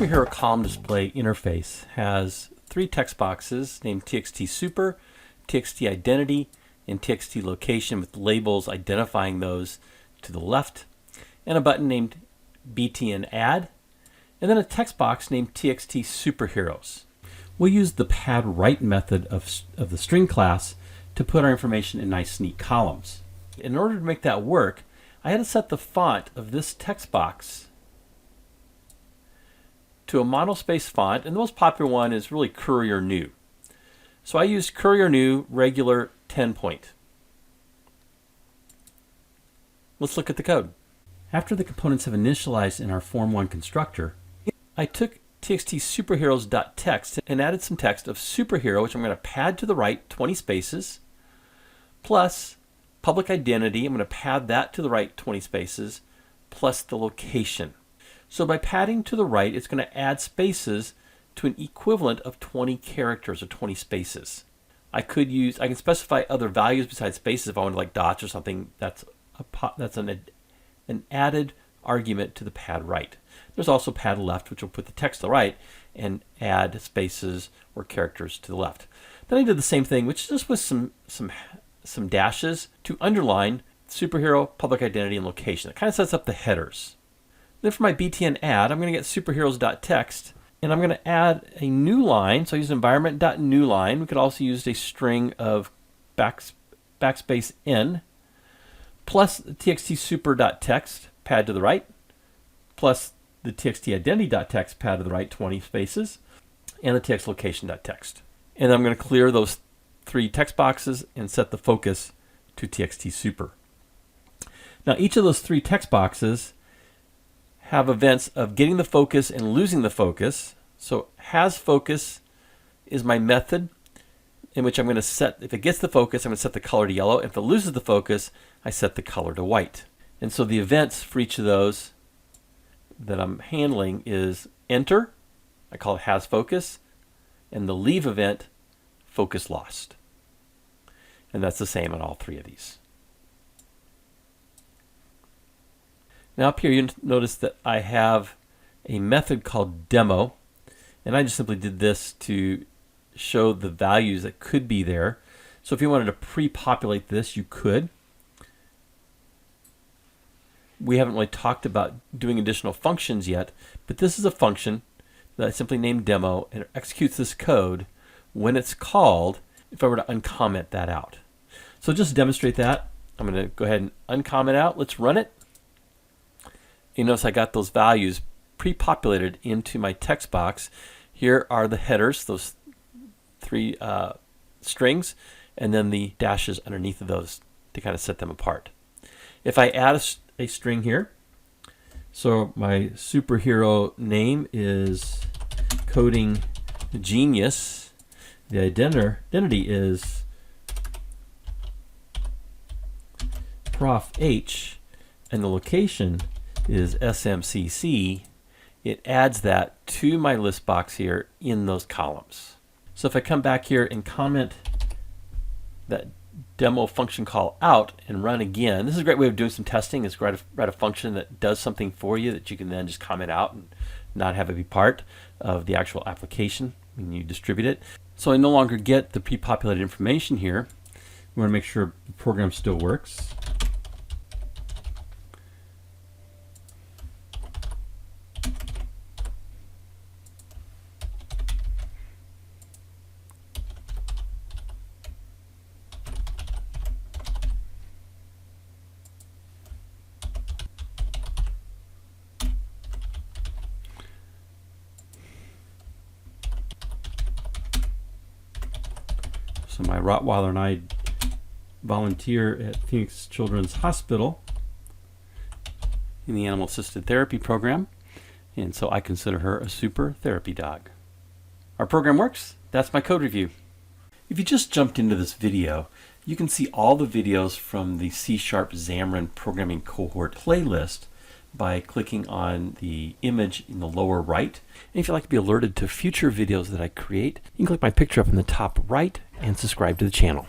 Superhero column display interface has three text boxes named txt super, txt identity, and txt location with labels identifying those to the left, and a button named btn add, and then a text box named txt superheroes. We'll use the PadRight method of the string class to put our information in nice neat columns. In order to make that work, I had to set the font of this text box to a monospace font, and the most popular one is really Courier New. So I used Courier New regular 10 point. Let's look at the code. After the components have initialized in our Form 1 constructor, I took txt superheroes.text and added some text of superhero, which I'm going to pad to the right 20 spaces, plus public identity, I'm going to pad that to the right 20 spaces, plus the location. So by padding to the right, it's going to add spaces to an equivalent of 20 characters or 20 spaces. I can specify other values besides spaces if I wanted like dots or something. That's an added argument to the pad right. There's also pad left, which will put the text to the right and add spaces or characters to the left. Then I did the same thing, which just with some dashes to underline superhero, public identity, and location. It kind of sets up the headers. Then for my btn add, I'm going to get superheroes.text, and I'm going to add a new line. So I use environment.newline. We could also use a string of backspace n, plus the txt super.text, pad to the right, plus the txt identity.text, pad to the right 20 spaces, and the text location.text. And I'm going to clear those three text boxes and set the focus to txt super. Now each of those three text boxes have events of getting the focus and losing the focus. So has focus is my method in which I'm going to set, if it gets the focus, I'm going to set the color to yellow. If it loses the focus, I set the color to white. And so the events for each of those that I'm handling is enter, I call it has focus, and the leave event, focus lost. And that's the same on all three of these. Now up here you notice that I have a method called demo, and I just simply did this to show the values that could be there. So if you wanted to pre-populate this, you could. We haven't really talked about doing additional functions yet, but this is a function that I simply named demo, and it executes this code when it's called if I were to uncomment that out. So just to demonstrate that, I'm going to go ahead and uncomment out. Let's run it. You notice I got those values pre-populated into my text box. Here are the headers, those three strings, and then the dashes underneath of those to kind of set them apart. If I add a string here, so my superhero name is Coding Genius, the identity is Prof H, and the location is SMCC, it adds that to my list box here in those columns. So if I come back here and comment that demo function call out and run again, this is a great way of doing some testing, is write a function that does something for you that you can then just comment out and not have it be part of the actual application when you distribute it. So I no longer get the pre-populated information here. We want to make sure the program still works. So my Rottweiler and I volunteer at Phoenix Children's Hospital in the Animal Assisted Therapy program, and so I consider her a super therapy dog. Our program works. That's my code review. If you just jumped into this video, you can see all the videos from the C# Xamarin Programming Cohort playlist by clicking on the image in the lower right. And if you'd like to be alerted to future videos that I create, you can click my picture up in the top right and subscribe to the channel.